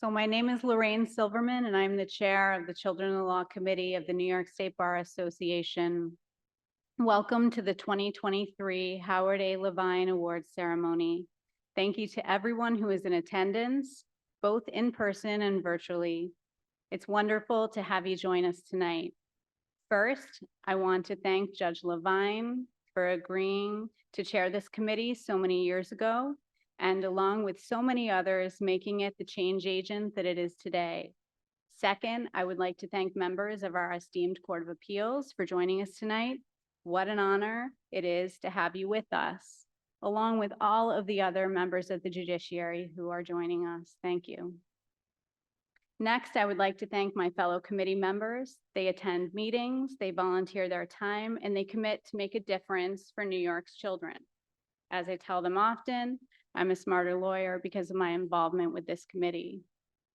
So my name is Lorraine Silverman, and I'm the chair of the Children in the Law Committee of the New York State Bar Association. Welcome to the 2023 Howard A. Levine Award ceremony. Thank you to everyone who is in attendance, both in person and virtually. It's wonderful to have you join us tonight. First, I want to thank Judge Levine for agreeing to chair this committee so many years ago, and along with so many others, making it the change agent that it is today. Second, I would like to thank members of our esteemed Court of Appeals for joining us tonight. What an honor it is to have you with us, along with all of the other members of the judiciary who are joining us. Thank you. Next, I would like to thank my fellow committee members. They attend meetings, they volunteer their time, and they commit to make a difference for New York's children. As I tell them often, I'm a smarter lawyer because of my involvement with this committee.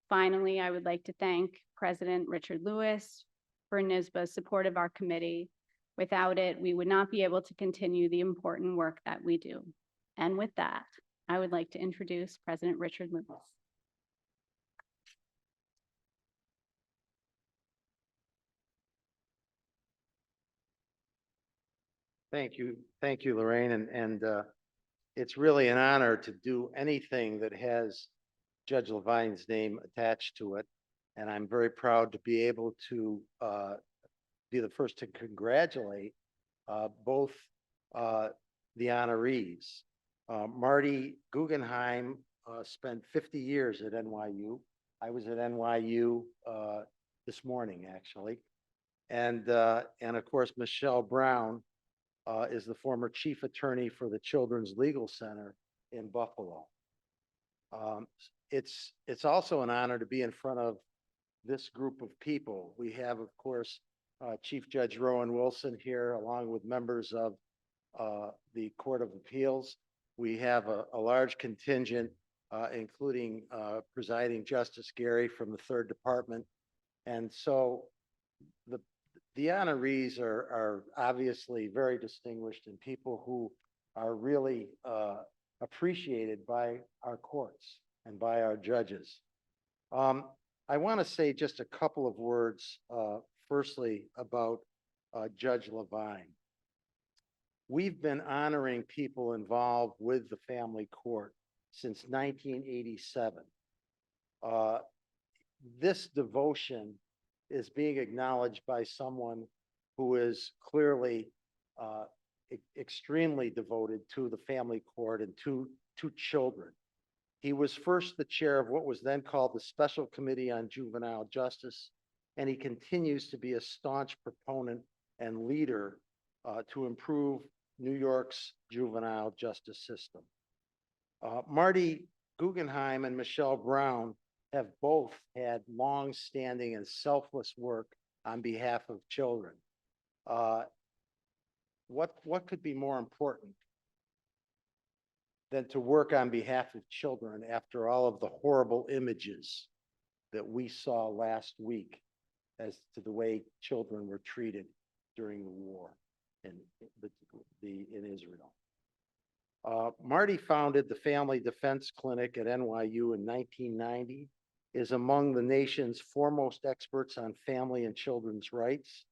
Finally, I would like to thank President Richard Lewis for NYSBA's support of our committee. Without it, we would not be able to continue the important work that we do. And with that, I would like to introduce President Richard Lewis. Thank you, Lorraine, and it's really an honor to do anything that has Judge Levine's name attached to it, and I'm very proud to be able to be the first to congratulate both the honorees. Marty Guggenheim spent 50 years at NYU. I was at NYU this morning, actually, and of course Michele Brown is the former chief attorney for the Children's Legal Center in Buffalo. It's also an honor to be in front of this group of people. We have, of course, Chief Judge Rowan Wilson here, along with members of the Court of Appeals. We have a large contingent, including Presiding Justice Gary from the Third Department. And so the honorees are obviously very distinguished and people who are really appreciated by our courts and by our judges. I want to say just a couple of words, firstly, about Judge Levine. We've been honoring people involved with the family court since 1987. This devotion is being acknowledged by someone who is clearly extremely devoted to the family court and to children. He was first the chair of what was then called the Special Committee on Juvenile Justice, and he continues to be a staunch proponent and leader to improve New York's juvenile justice system. Marty Guggenheim and Michele Brown have both had long-standing and selfless work on behalf of children. What could be more important than to work on behalf of children after all of the horrible images that we saw last week as to the way children were treated during the war in Israel? Marty founded the Family Defense Clinic at NYU in 1990, is among the nation's foremost experts on family and children's rights,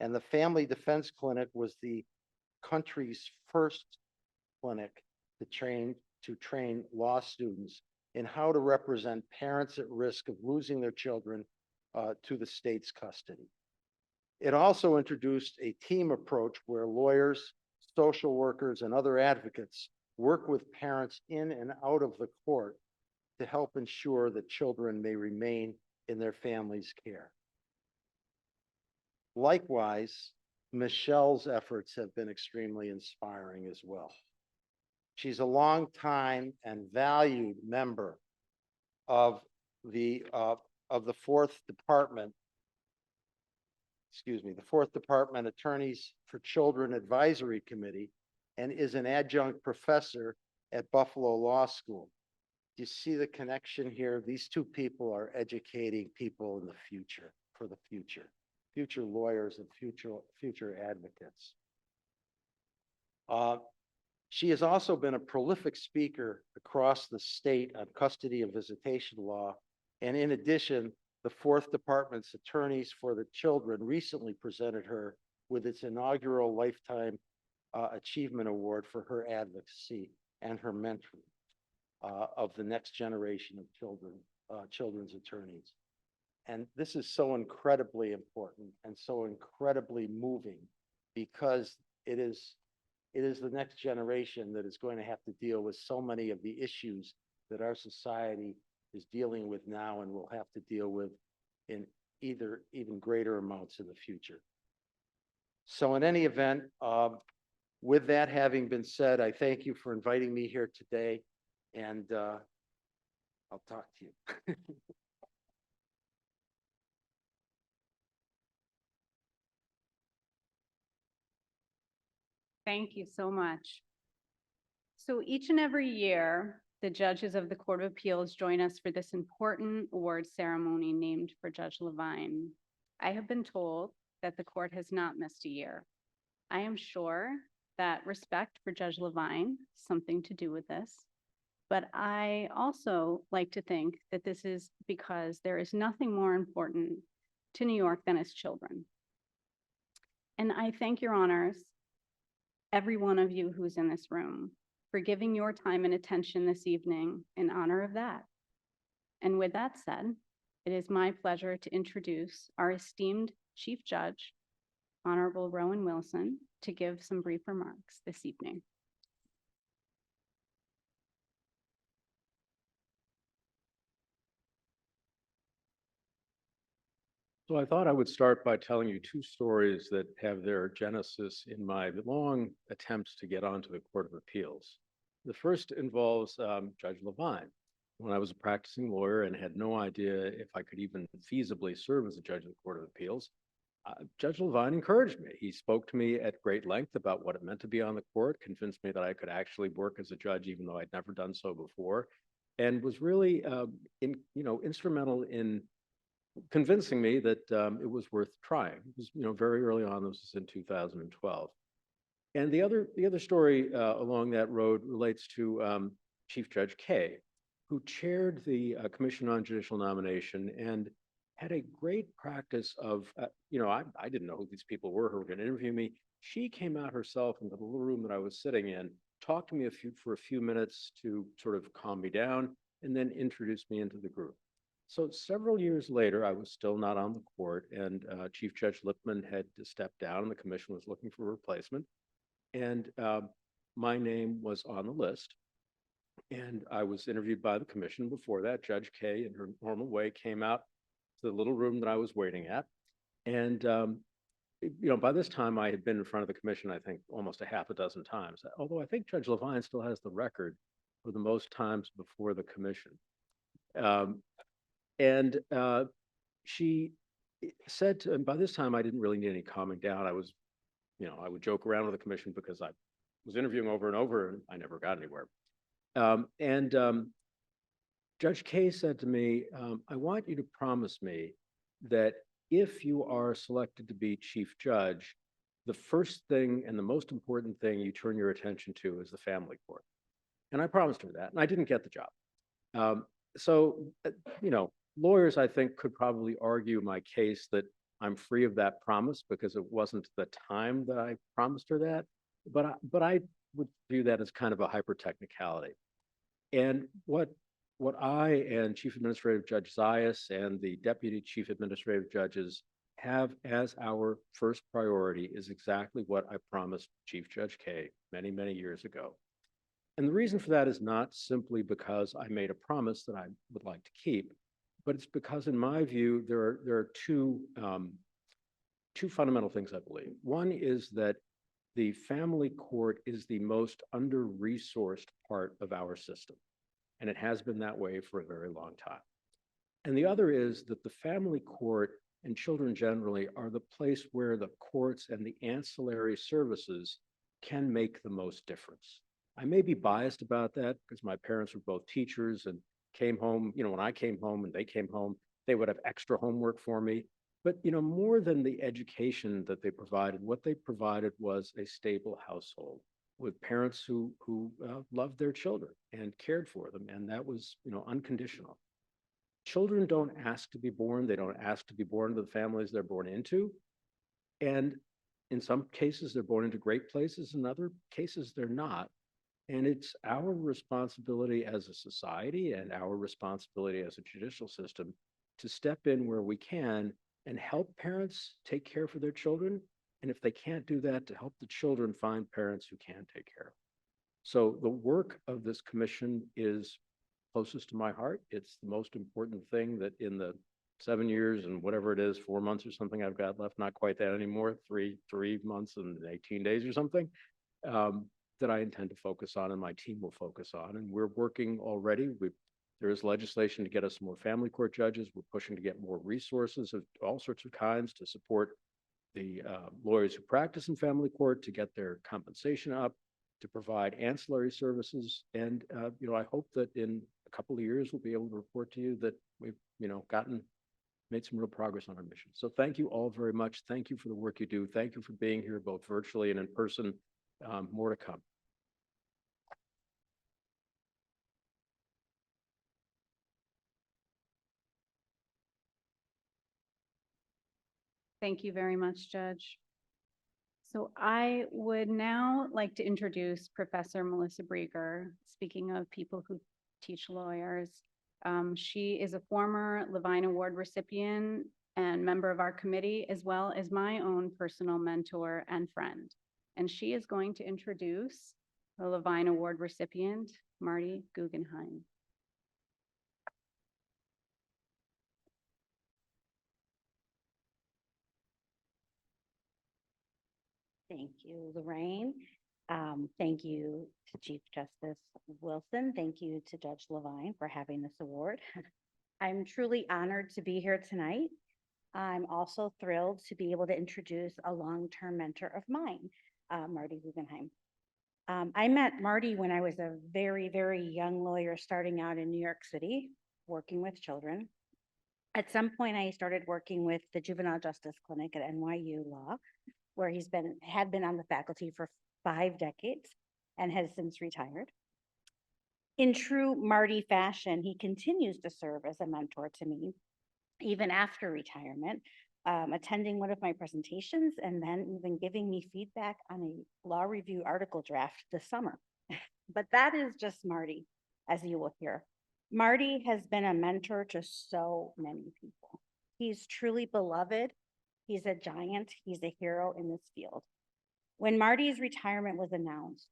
and the Family Defense Clinic was the country's first clinic to train law students in how to represent parents at risk of losing their children to the state's custody. It also introduced a team approach where lawyers, social workers, and other advocates work with parents in and out of the court to help ensure that children may remain in their family's care. Likewise, Michele's efforts have been extremely inspiring as well. She's a longtime and valued member of the Fourth Department Attorneys for Children Advisory Committee, and is an adjunct professor at Buffalo Law School. Do you see the connection here? These two people are educating people in the future, for the future lawyers and future advocates. She has also been a prolific speaker across the state on custody and visitation law And in addition, the Fourth Department's attorneys for the children recently presented her with its inaugural Lifetime Achievement Award for her advocacy and her mentoring of the next generation of children's attorneys. And this is so incredibly important and so incredibly moving, because it is the next generation that is going to have to deal with so many of the issues that our society is dealing with now and will have to deal with in even greater amounts in the future. So in any event, with that having been said, I thank you for inviting me here today, and I'll talk to you. Thank you so much. So each and every year, the judges of the Court of Appeals join us for this important award ceremony named for Judge Levine. I have been told that the court has not missed a year. I am sure that respect for Judge Levine has something to do with this, but I also like to think that this is because there is nothing more important to New York than its children. And I thank your honors, every one of you who's in this room, for giving your time and attention this evening in honor of that. And with that said, it is my pleasure to introduce our esteemed Chief Judge, Honorable Rowan Wilson, to give some brief remarks this evening. So I thought I would start by telling you two stories that have their genesis in my long attempts to get onto the Court of Appeals. The first involves Judge Levine. When I was a practicing lawyer and had no idea if I could even feasibly serve as a judge of the Court of Appeals, Judge Levine encouraged me. He spoke to me at great length about what it meant to be on the court, convinced me that I could actually work as a judge even though I'd never done so before, and was really instrumental in convincing me that it was worth trying. It was, very early on. This was in 2012. And the other story along that road relates to Chief Judge K, who chaired the Commission on Judicial Nomination and had a great practice of, I didn't know who these people were who were going to interview me. She came out herself into the little room that I was sitting in, talked to me for a few minutes to sort of calm me down, and then introduced me into the group. So several years later, I was still not on the court, and Chief Judge Lippman had to step down, and the commission was looking for a replacement. And my name was on the list, and I was interviewed by the commission. Before that, Judge K, in her normal way, came out to the little room that I was waiting at. And, by this time, I had been in front of the commission, I think, almost a half a dozen times, although I think Judge Levine still has the record for the most times before the commission. And she said, and by this time, I didn't really need any calming down. I was, I would joke around with the commission because I was interviewing over and over and I never got anywhere. Judge K said to me, I want you to promise me that if you are selected to be chief judge, the first thing and the most important thing you turn your attention to is the family court. And I promised her that, and I didn't get the job. Lawyers, I think, could probably argue my case that I'm free of that promise because it wasn't the time that I promised her that. But I would view that as kind of a hyper technicality. And what I and Chief Administrative Judge Zayas and the Deputy Chief Administrative Judges have as our first priority is exactly what I promised Chief Judge K many, many years ago. And the reason for that is not simply because I made a promise that I would like to keep, but it's because, in my view, there are two fundamental things I believe. One is that the family court is the most under-resourced part of our system, and it has been that way for a very long time. And the other is that the family court and children generally are the place where the courts and the ancillary services can make the most difference. I may be biased about that because my parents were both teachers and came home, when I came home and they came home, they would have extra homework for me. But, more than the education that they provided, what they provided was a stable household with parents who loved their children and cared for them. And that was, unconditional. children don't ask to be born. They don't ask to be born into the families they're born into. And in some cases, they're born into great places. In other cases, they're not. And it's our responsibility as a society and our responsibility as a judicial system to step in where we can and help parents take care for their children. And if they can't do that, to help the children find parents who can take care. So the work of this commission is closest to my heart. It's the most important thing that in the 7 years and whatever it is, 4 months or something I've got left, not quite that anymore, three months and 18 days or something, that I intend to focus on and my team will focus on. And we're working already. There is legislation to get us more family court judges. We're pushing to get more resources of all sorts of kinds to support the lawyers who practice in family court, to get their compensation up, to provide ancillary services. And, I hope that in a couple of years, we'll be able to report to you that we've, made some real progress on our mission. So thank you all very much. Thank you for the work you do. Thank you for being here, both virtually and in person. More to come. Thank you very much, Judge. So I would now like to introduce Professor Melissa Brieger. Speaking of people who teach lawyers, she is a former Levine Award recipient and member of our committee, as well as my own personal mentor and friend. And she is going to introduce the Levine Award recipient, Marty Guggenheim. Thank you, Lorraine. Thank you to Chief Justice Wilson. Thank you to Judge Levine for having this award. I'm truly honored to be here tonight. I'm also thrilled to be able to introduce a long-term mentor of mine, Marty Guggenheim. I met Marty when I was a very, very young lawyer starting out in New York City, working with children. At some point, I started working with the Juvenile Justice Clinic at NYU Law, where had been on the faculty for 5 decades and has since retired. In true Marty fashion, he continues to serve as a mentor to me, even after retirement, attending one of my presentations and then even giving me feedback on a law review article draft this summer. But that is just Marty, as you will hear. Marty has been a mentor to so many people. He's truly beloved. He's a giant. He's a hero in this field. When Marty's retirement was announced,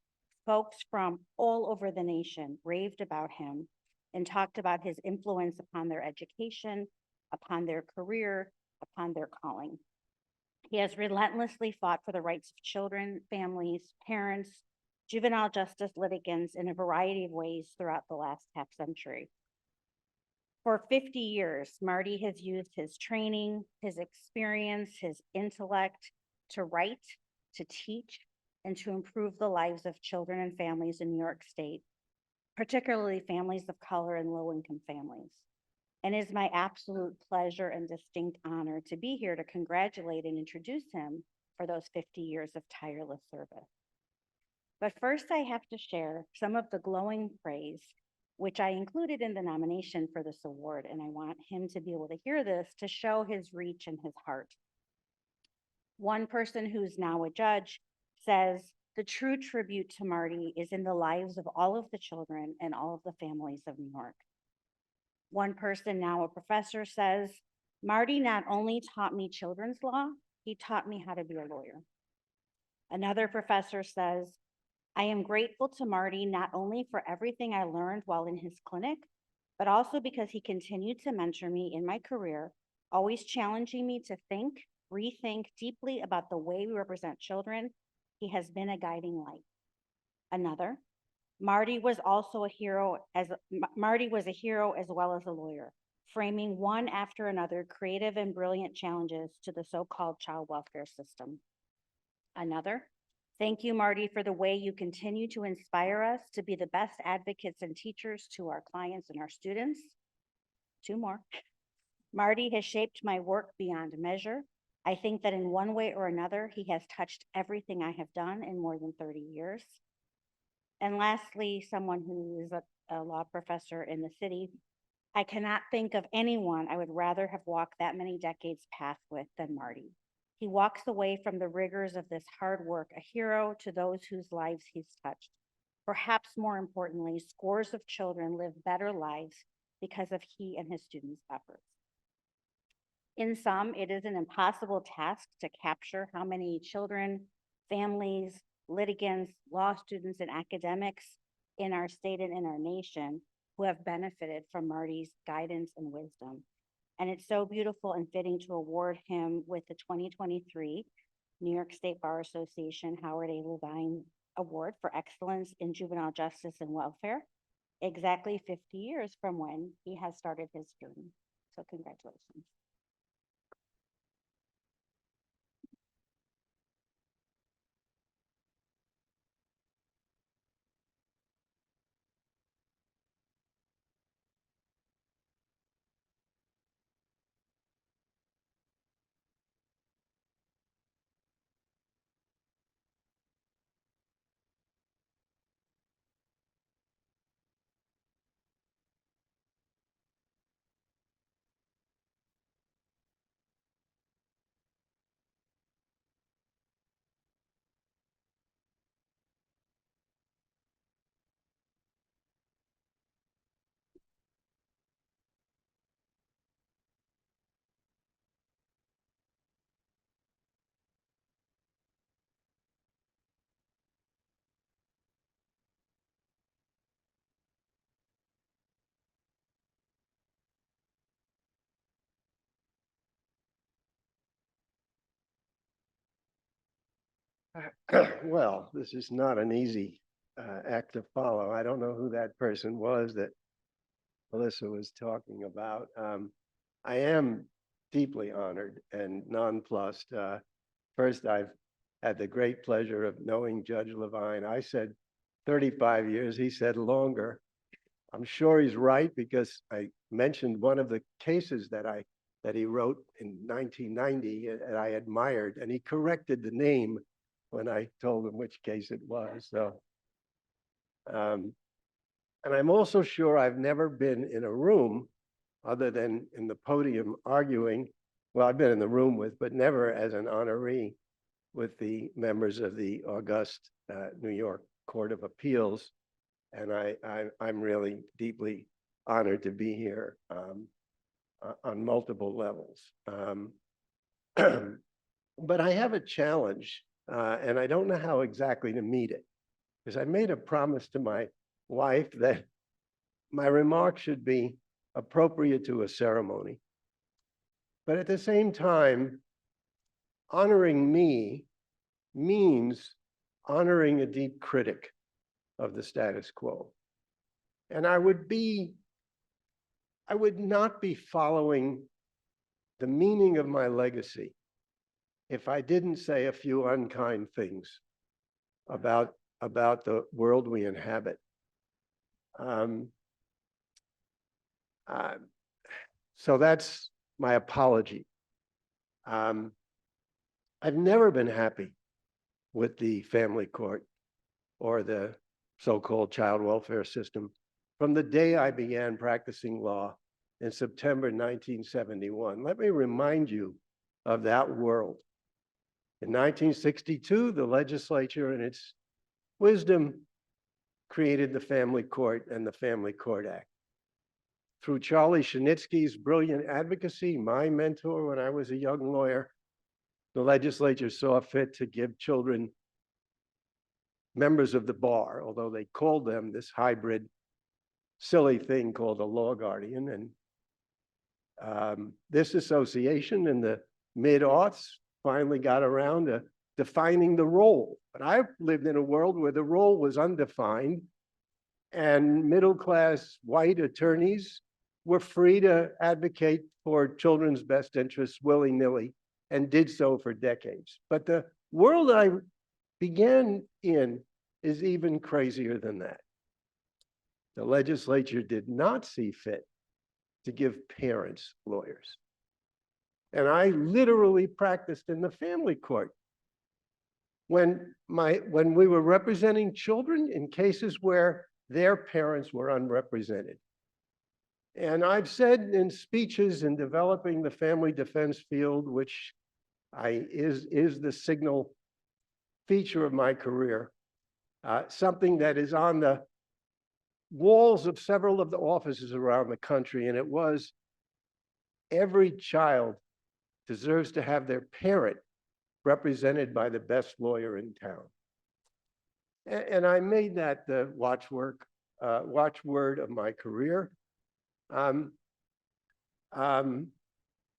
folks from all over the nation raved about him and talked about his influence upon their education, upon their career, upon their calling. He has relentlessly fought for the rights of children, families, parents, juvenile justice litigants in a variety of ways throughout the last half century. For 50 years, Marty has used his training, his experience, his intellect to write, to teach, and to improve the lives of children and families in New York State, particularly families of color and low-income families. And it is my absolute pleasure and distinct honor to be here to congratulate and introduce him for those 50 years of tireless service. But first, I have to share some of the glowing praise which I included in the nomination for this award, and I want him to be able to hear this to show his reach and his heart. One person who's now a judge says, the true tribute to Marty is in the lives of all of the children and all of the families of New York. One person, now a professor, says, Marty not only taught me children's law, he taught me how to be a lawyer. Another professor says, I am grateful to Marty not only for everything I learned while in his clinic, but also because he continued to mentor me in my career, always challenging me to think, rethink deeply about the way we represent children. He has been a guiding light. Another, Marty was a hero as well as a lawyer, framing one after another creative and brilliant challenges to the so-called child welfare system. Another, thank you, Marty, for the way you continue to inspire us to be the best advocates and teachers to our clients and our students. 2 more. Marty has shaped my work beyond measure. I think that in one way or another, he has touched everything I have done in more than 30 years. And lastly, someone who is a law professor in the city I cannot think of anyone I would rather have walked that many decades path with than Marty. He walks away from the rigors of this hard work, a hero to those whose lives he's touched. Perhaps more importantly, scores of children live better lives because of he and his students' efforts. In sum, it is an impossible task to capture how many children, families, litigants, law students, and academics in our state and in our nation who have benefited from Marty's guidance and wisdom. And it's so beautiful and fitting to award him with the 2023 New York State Bar Association Howard A. Levine Award for Excellence in Juvenile Justice and Welfare, exactly 50 years from when he has started his journey. So congratulations. Well, this is not an easy act to follow. I don't know who that person was that Melissa was talking about. I am deeply honored and nonplussed. First, I've had the great pleasure of knowing Judge Levine. I said 35 years, he said longer. I'm sure he's right because I mentioned one of the cases that he wrote in 1990 and I admired, and he corrected the name when I told him which case it was. So, and I'm also sure I've never been in a room other than in the podium arguing. Well, I've been in the room with, but never as an honoree with the members of the august New York Court of Appeals. And I'm really deeply honored to be here on multiple levels. But I have a challenge. And I don't know how exactly to meet it, because I made a promise to my wife that my remarks should be appropriate to a ceremony. But at the same time, honoring me means honoring a deep critic of the status quo. And I would not be following the meaning of my legacy if I didn't say a few unkind things about the world we inhabit. So that's my apology. I've never been happy with the family court or the so-called child welfare system from the day I began practicing law in September 1971. Let me remind you of that world. In 1962, the legislature, in its wisdom, created the Family Court and the Family Court Act. Through Charlie Shinitsky's brilliant advocacy, my mentor when I was a young lawyer, the legislature saw fit to give children members of the bar, although they called them this hybrid, silly thing called a law guardian. And this association in the mid-aughts finally got around to defining the role. But I've lived in a world where the role was undefined and middle-class white attorneys were free to advocate for children's best interests willy-nilly and did so for decades. But the world I began in is even crazier than that. The legislature did not see fit to give parents lawyers. And I literally practiced in the family court. When we were representing children in cases where their parents were unrepresented. And I've said in speeches in developing the family defense field, which is the signal feature of my career, something that is on the walls of several of the offices around the country, and it was, every child deserves to have their parent represented by the best lawyer in town. And I made that the watchword of my career. But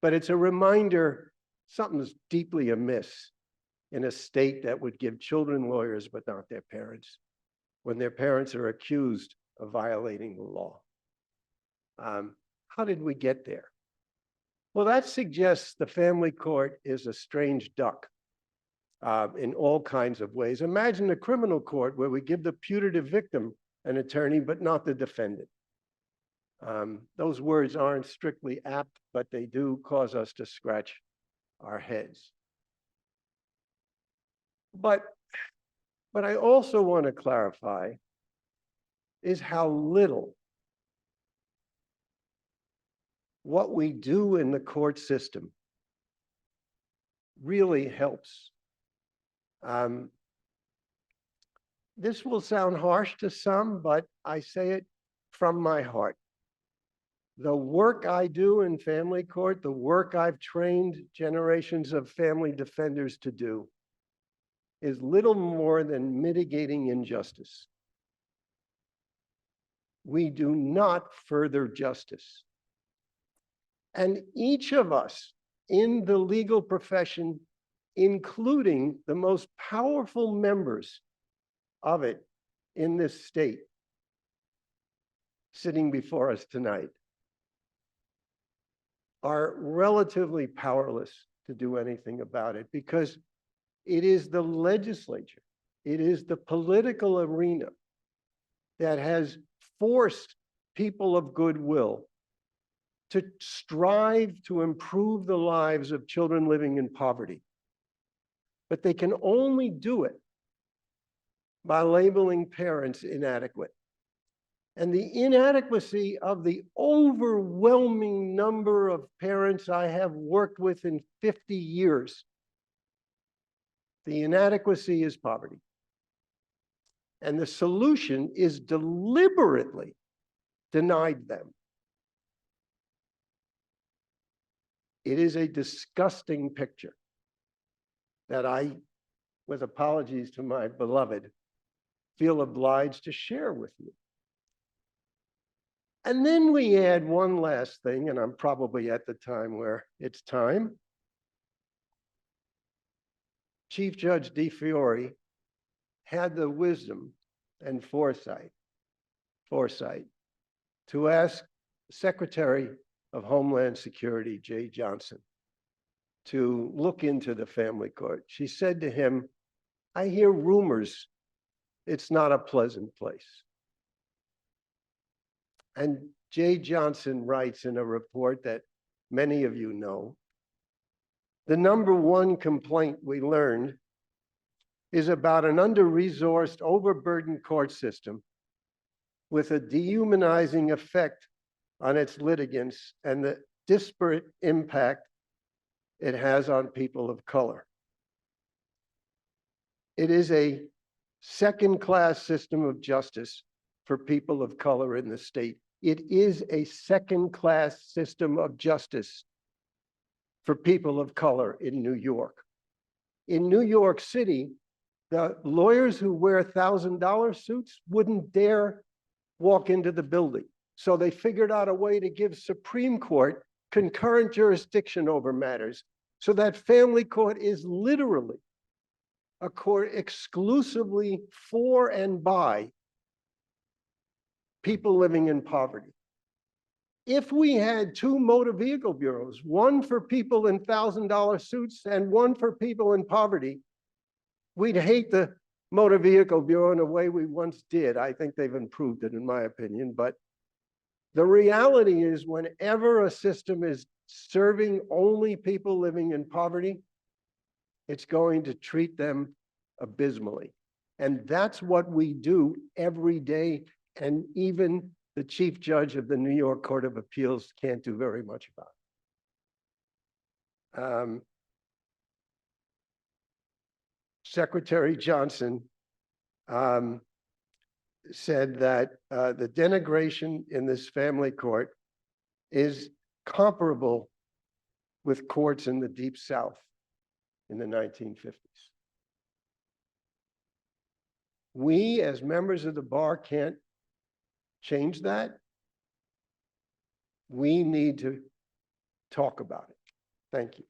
it's a reminder something's deeply amiss in a state that would give children lawyers but not their parents, when their parents are accused of violating the law. How did we get there? Well, that suggests the family court is a strange duck in all kinds of ways. Imagine a criminal court where we give the putative victim an attorney but not the defendant. Those words aren't strictly apt, but they do cause us to scratch our heads. But I also want to clarify is how little what we do in the court system really helps. This will sound harsh to some, but I say it from my heart. The work I do in family court, the work I've trained generations of family defenders to do, is little more than mitigating injustice. We do not further justice. And each of us in the legal profession, including the most powerful members of it in this state, sitting before us tonight, are relatively powerless to do anything about it, because it is the legislature, it is the political arena that has forced people of goodwill to strive to improve the lives of children living in poverty. But they can only do it by labeling parents inadequate. And the inadequacy of the overwhelming number of parents I have worked with in 50 years, the inadequacy is poverty. And the solution is deliberately denied them. It is a disgusting picture that I, with apologies to my beloved, feel obliged to share with you. And then we add one last thing, and I'm probably at the time where it's time. Chief Judge DeFiore had the wisdom and foresight to ask Secretary of Homeland Security, Jay Johnson, to look into the family court. She said to him, "I hear rumors it's not a pleasant place." And Jay Johnson writes in a report that many of you know, the number one complaint we learned is about an under-resourced, overburdened court system with a dehumanizing effect on its litigants and the disparate impact it has on people of color. It is a second-class system of justice for people of color in the state. It is a second-class system of justice for people of color in New York. In New York City, the lawyers who wear $1,000 suits wouldn't dare walk into the building. So they figured out a way to give Supreme Court concurrent jurisdiction over matters, so that family court is literally a court exclusively for and by people living in poverty. If we had two motor vehicle bureaus, one for people in $1,000 suits and one for people in poverty, we'd hate the motor vehicle bureau in a way we once did. I think they've improved it, in my opinion. But the reality is, whenever a system is serving only people living in poverty, it's going to treat them abysmally. And that's what we do every day, and even the chief judge of the New York Court of Appeals can't do very much about. Secretary Johnson said that the denigration in this family court is comparable with courts in the Deep South in the 1950s. We, as members of the bar, can't change that. We need to talk about it. Thank you.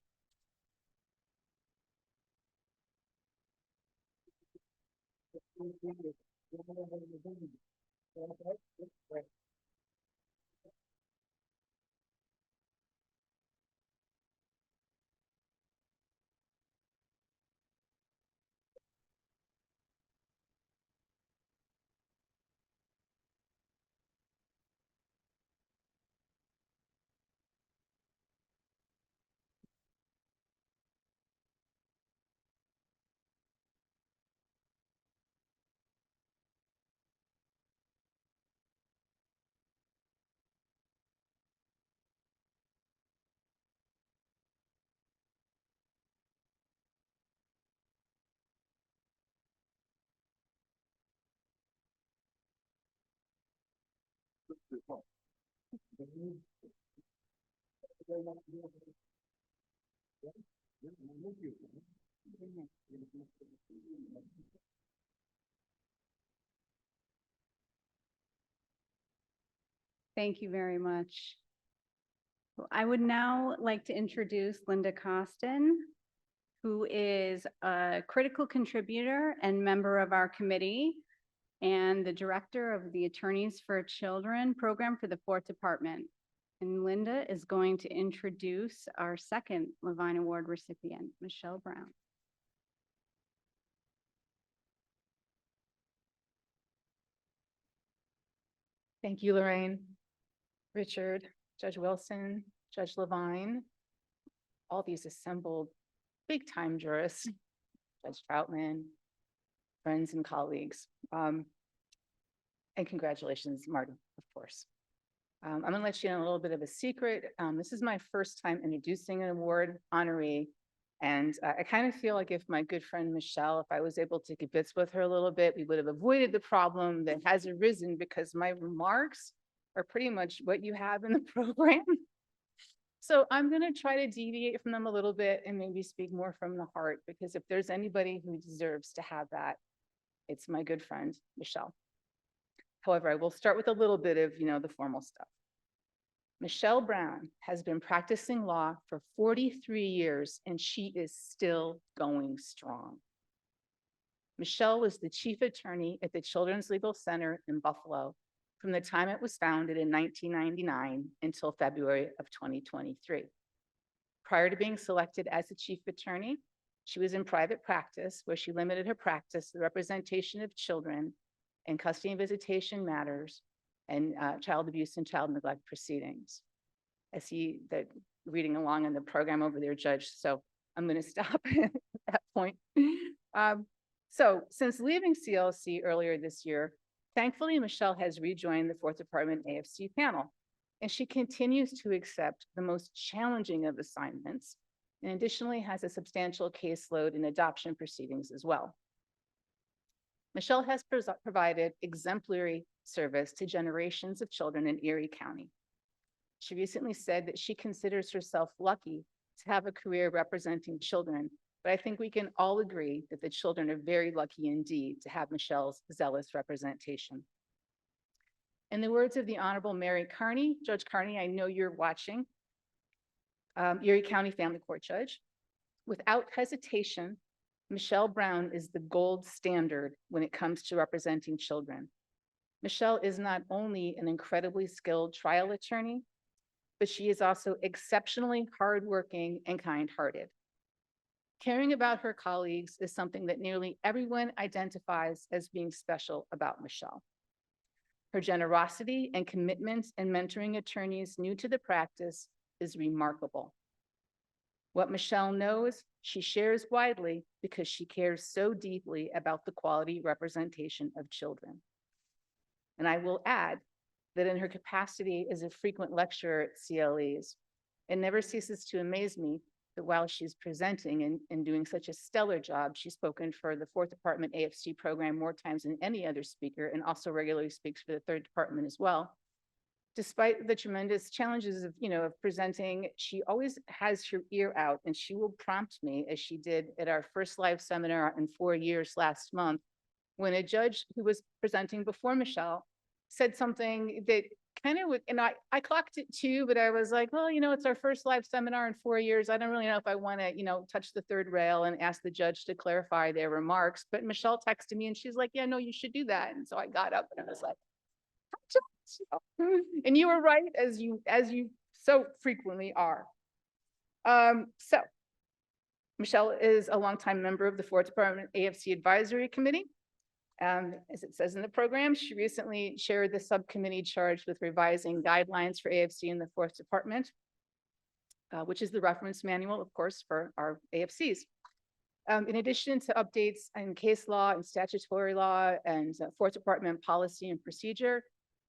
Thank you very much. I would now like to introduce Linda Costin, who is a critical contributor and member of our committee and the director of the Attorneys for Children program for the 4th Department. And Linda is going to introduce our second Levine Award recipient, Michele Brown. Thank you, Lorraine, Richard, Judge Wilson, Judge Levine, all these assembled big-time jurists, Judge Troutman, friends and colleagues. And congratulations, Marty, of course. I'm gonna let you in a little bit of a secret. This is my first time introducing an award honoree. And I kind of feel like if my good friend Michele, if I was able to get bits with her a little bit, we would have avoided the problem that has arisen because my remarks are pretty much what you have in the program. So I'm going to try to deviate from them a little bit and maybe speak more from the heart, because if there's anybody who deserves to have that, it's my good friend, Michele. However, I will start with a little bit of, the formal stuff. Michele Brown has been practicing law for 43 years, and she is still going strong. Michele was the chief attorney at the Children's Legal Center in Buffalo from the time it was founded in 1999 until February of 2023. Prior to being selected as the chief attorney, she was in private practice, where she limited her practice to the representation of children in custody and visitation matters and child abuse and child neglect proceedings. I see that reading along in the program over there, Judge, so I'm going to stop at that point. So since leaving CLC earlier this year, thankfully, Michele has rejoined the 4th Department AFC panel, and she continues to accept the most challenging of assignments, and additionally has a substantial caseload in adoption proceedings as well. Michele has provided exemplary service to generations of children in Erie County. She recently said that she considers herself lucky to have a career representing children, but I think we can all agree that the children are very lucky indeed to have Michele's zealous representation. In the words of the Honorable Mary Carney, Judge Carney, I know you're watching, Erie County Family Court Judge, without hesitation, Michele Brown is the gold standard when it comes to representing children. Michele is not only an incredibly skilled trial attorney, but she is also exceptionally hardworking and kind-hearted. Caring about her colleagues is something that nearly everyone identifies as being special about Michele. Her generosity and commitment in mentoring attorneys new to the practice is remarkable. What Michele knows, she shares widely because she cares so deeply about the quality representation of children. And I will add that in her capacity as a frequent lecturer at CLEs, it never ceases to amaze me that while she's presenting and doing such a stellar job, she's spoken for the fourth department AFC program more times than any other speaker, and also regularly speaks for the third department as well. Despite the tremendous challenges of, of presenting, she always has her ear out, and she will prompt me, as she did at our first live seminar in 4 years last month, when a judge who was presenting before Michele said something that kind of would, and I clocked it too, but I was like, well, it's our first live seminar in 4 years. I don't really know if I want to, touch the third rail and ask the judge to clarify their remarks. But Michele texted me and she's like, yeah, no, you should do that. And so I got up and I was like, and you were right, as you so frequently are. So Michele is a longtime member of the fourth department AFC advisory committee. As it says in the program, she recently chaired the subcommittee charged with revising guidelines for AFC in the fourth department, which is the reference manual, of course, for our AFCs. In addition to updates in case law and statutory law and fourth department policy and procedure,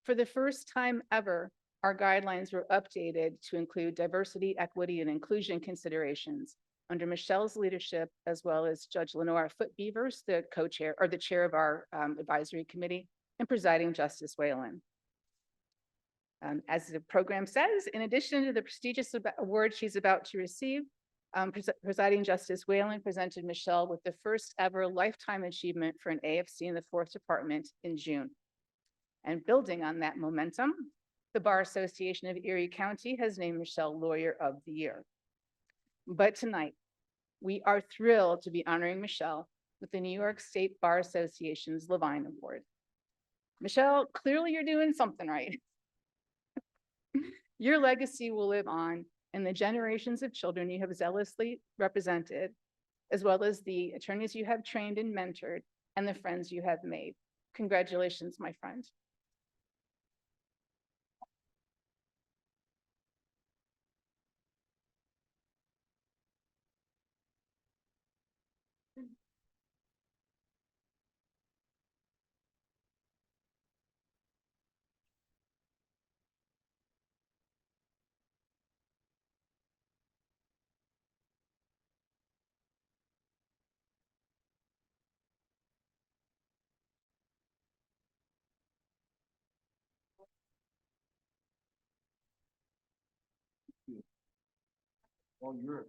for the first time ever, our guidelines were updated to include diversity, equity, and inclusion considerations under Michele's leadership, as well as Judge Lenora Foot-Beavers, the co-chair or the chair of our advisory committee, and presiding Justice Whalen. As the program says, in addition to the prestigious award she's about to receive, presiding Justice Whalen presented Michele with the first ever lifetime achievement for an AFC in the fourth department in June. And building on that momentum, the Bar Association of Erie County has named Michele Lawyer of the Year. But tonight, we are thrilled to be honoring Michele with the New York State Bar Association's Levine Award. Michele, clearly you're doing something right. Your legacy will live on in the generations of children you have zealously represented, as well as the attorneys you have trained and mentored, and the friends you have made. Congratulations, my friend. Well, you're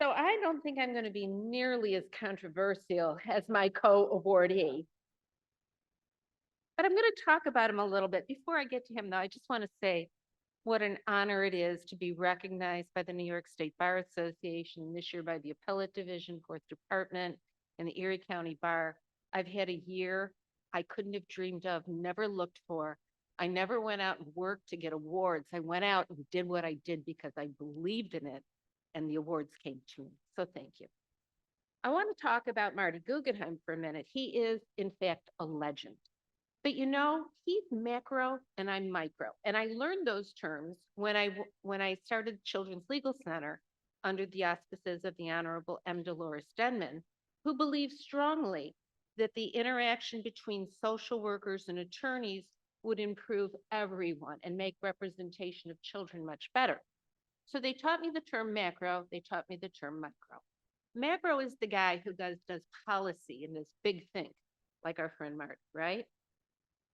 So I don't think I'm going to be nearly as controversial as my co-awardee. But I'm going to talk about him a little bit. Before I get to him, though, I just want to say what an honor it is to be recognized by the New York State Bar Association, this year by the Appellate Division, Fourth Department, and the Erie County Bar. I've had a year I couldn't have dreamed of, never looked for. I never went out and worked to get awards. I went out and did what I did because I believed in it, and the awards came to me. So thank you. I want to talk about Marty Guggenheim for a minute. He is, in fact, a legend. But he's macro and I'm micro. And I learned those terms when I started Children's Legal Center under the auspices of the Honorable M. Dolores Denman, who believes strongly that the interaction between social workers and attorneys would improve everyone and make representation of children much better. So they taught me the term macro, they taught me the term micro. Macro is the guy who does policy and this big think, like our friend Marty, right?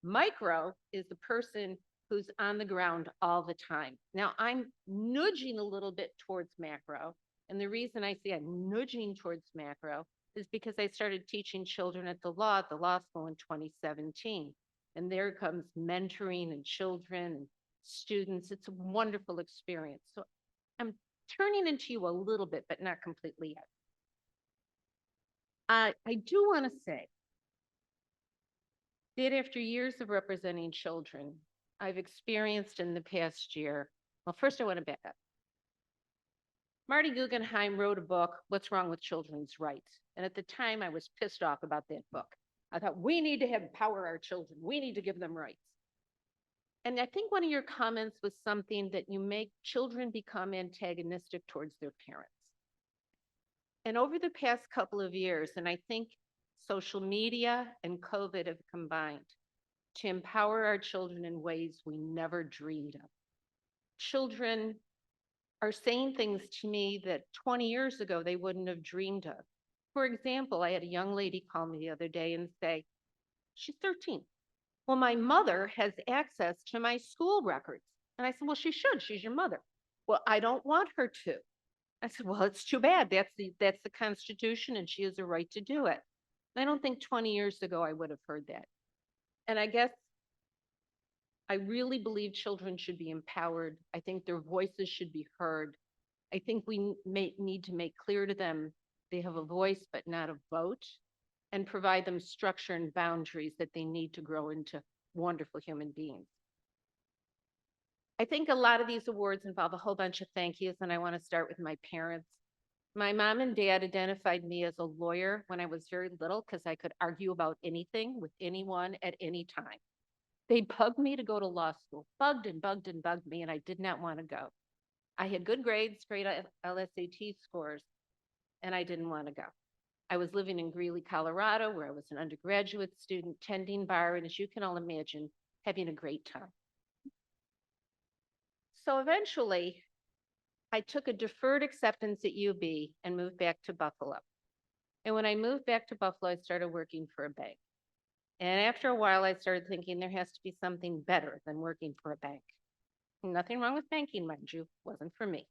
Micro is the person who's on the ground all the time. Now, I'm nudging a little bit towards macro. And the reason I say I'm nudging towards macro is because I started teaching children at the law school in 2017. And there comes mentoring and children and students. It's a wonderful experience. So I'm turning into you a little bit, but not completely yet. I do want to say that after years of representing children, I've experienced in the past year, well, first I want to back up. Marty Guggenheim wrote a book, What's Wrong with Children's Rights? And at the time, I was pissed off about that book. I thought, we need to empower our children. We need to give them rights. And I think one of your comments was something that you make children become antagonistic towards their parents. And over the past couple of years, and I think social media and COVID have combined to empower our children in ways we never dreamed of. Children are saying things to me that 20 years ago they wouldn't have dreamed of. For example, I had a young lady call me the other day and say, she's 13. Well, my mother has access to my school records. And I said, well, she should. She's your mother. Well, I don't want her to. I said, well, it's too bad. That's the Constitution, and she has a right to do it. And I don't think 20 years ago I would have heard that. And I guess I really believe children should be empowered. I think their voices should be heard. I think we need to make clear to them they have a voice but not a vote, and provide them structure and boundaries that they need to grow into wonderful human beings. I think a lot of these awards involve a whole bunch of thank yous, and I want to start with my parents. My mom and dad identified me as a lawyer when I was very little because I could argue about anything with anyone at any time. They bugged me to go to law school, bugged and bugged and bugged me, and I did not want to go. I had good grades, great LSAT scores, and I didn't want to go. I was living in Greeley, Colorado, where I was an undergraduate student, tending bar, and as you can all imagine, having a great time. So eventually, I took a deferred acceptance at UB and moved back to Buffalo. And when I moved back to Buffalo, I started working for a bank. And after a while, I started thinking there has to be something better than working for a bank. Nothing wrong with banking, mind you, wasn't for me.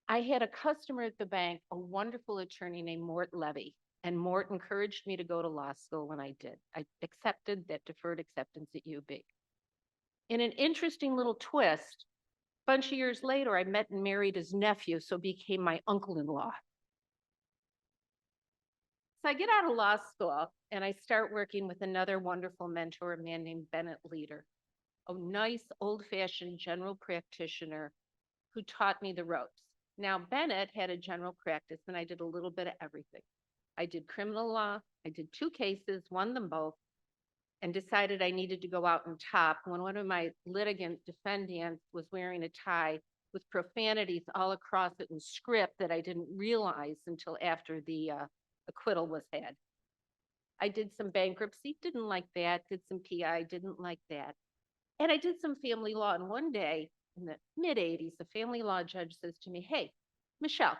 I had a customer at the bank, a wonderful attorney named Mort Levy, and Mort encouraged me to go to law school when I did. I accepted that deferred acceptance at UB. In an interesting little twist, a bunch of years later, I met and married his nephew, so became my uncle-in-law. So I get out of law school and I start working with another wonderful mentor, a man named Bennett Leader, a nice old-fashioned general practitioner who taught me the ropes. Now, Bennett had a general practice and I did a little bit of everything. I did criminal law, I did 2 cases, won them both, and decided I needed to go out on top when one of my litigant defendants was wearing a tie with profanities all across it in script that I didn't realize until after the acquittal was had. I did some bankruptcy, didn't like that, did some PI, didn't like that. And I did some family law. And one day in the mid-'80s, the family law judge says to me, hey, Michelle,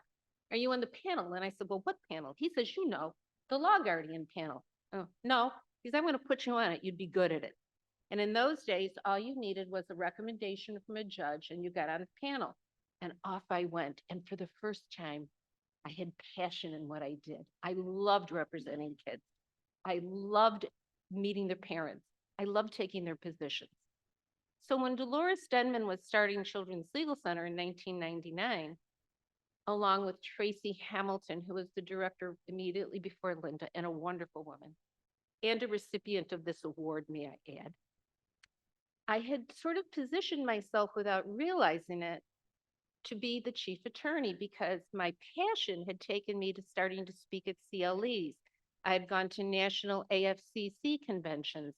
are you on the panel? And I said, well, what panel? He says, you know, the law guardian panel. Oh, no, because I'm going to put you on it. You'd be good at it. And in those days, all you needed was a recommendation from a judge and you got on the panel. And off I went. And for the first time, I had passion in what I did. I loved representing kids. I loved meeting their parents. I loved taking their positions. So when Dolores Denman was starting Children's Legal Center in 1999, along with Tracy Hamilton, who was the director immediately before Linda, and a wonderful woman, and a recipient of this award, may I add, I had sort of positioned myself without realizing it to be the chief attorney because my passion had taken me to starting to speak at CLEs. I've gone to national AFCC conventions.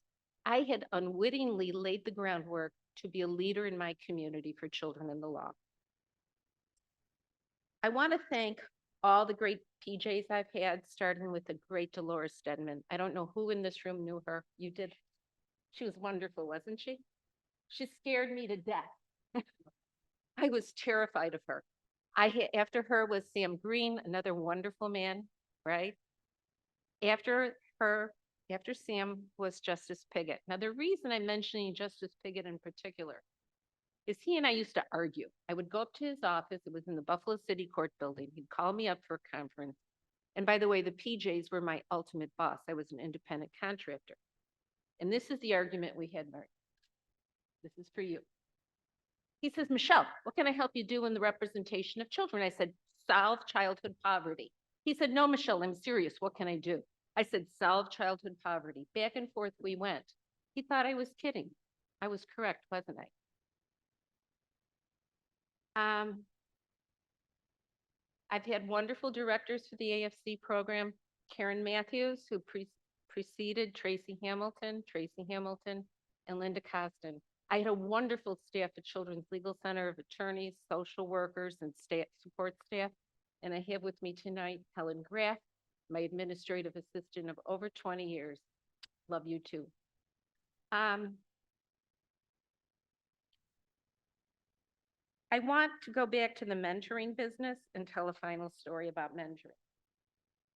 I had unwittingly laid the groundwork to be a leader in my community for children in the law. I want to thank all the great PJs I've had, starting with the great Dolores Denman. I don't know who in this room knew her. You did. She was wonderful, wasn't she? She scared me to death. I was terrified of her. After her was Sam Green, another wonderful man, right? After Sam was Justice Piggott. Now, the reason I'm mentioning Justice Piggott in particular is he and I used to argue. I would go up to his office. It was in the Buffalo City Court building. He'd call me up for a conference. And by the way, the PJs were my ultimate boss. I was an independent contractor. And this is the argument we had, Mary. This is for you. He says, Michelle, what can I help you do in the representation of children? I said, solve childhood poverty. He said, no, Michelle, I'm serious. What can I do? I said, solve childhood poverty. Back and forth we went. He thought I was kidding. I was correct, wasn't I? I've had wonderful directors for the AFC program. Karen Matthews, who preceded Tracy Hamilton, and Linda Costin. I had a wonderful staff at Children's Legal Center of attorneys, social workers, and support staff. And I have with me tonight Helen Graff, my administrative assistant of over 20 years. Love you too. I want to go back to the mentoring business and tell a final story about mentoring.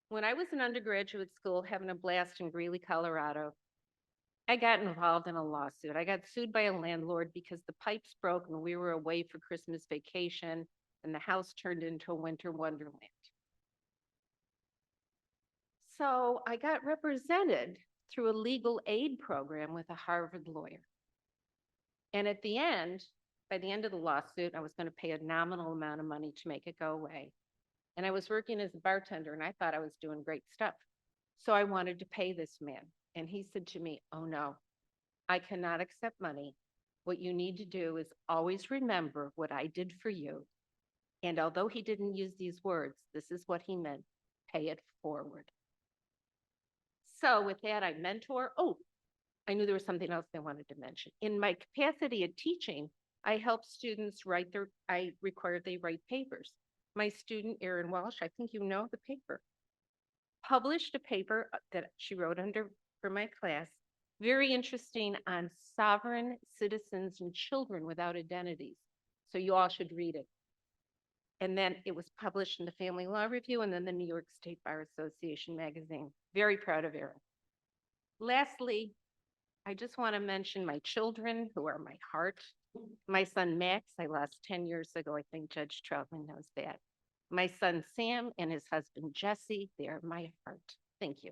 When I was in undergraduate school having a blast in Greeley, Colorado, I got involved in a lawsuit. I got sued by a landlord because the pipes broke and we were away for Christmas vacation and the house turned into a winter wonderland. So I got represented through a legal aid program with a Harvard lawyer. And at the end, by the end of the lawsuit, I was going to pay a nominal amount of money to make it go away. And I was working as a bartender and I thought I was doing great stuff. So I wanted to pay this man. And he said to me, oh no, I cannot accept money. What you need to do is always remember what I did for you. And although he didn't use these words, this is what he meant, pay it forward. So with that, I mentor. Oh, I knew there was something else I wanted to mention. In my capacity of teaching, I help students I require they write papers. My student, Erin Walsh, I think you know the paper, published a paper that she wrote for my class, very interesting, on sovereign citizens and children without identities. So you all should read it. And then it was published in the Family Law Review and then the New York State Bar Association magazine. Very proud of Erin. Lastly, I just want to mention my children who are my heart. My son, Max, I lost 10 years ago. I think Judge Troutman knows that. My son, Sam, and his husband, Jesse, they are my heart. Thank you.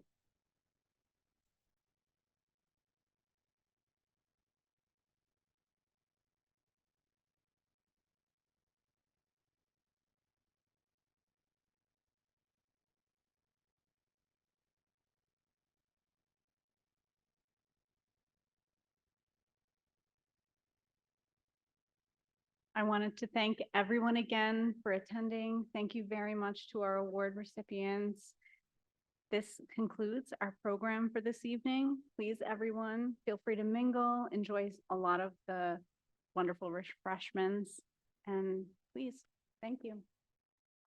I wanted to thank everyone again for attending. Thank you very much to our award recipients. This concludes our program for this evening. Please, everyone, feel free to mingle, enjoy a lot of the wonderful refreshments, and please, thank you.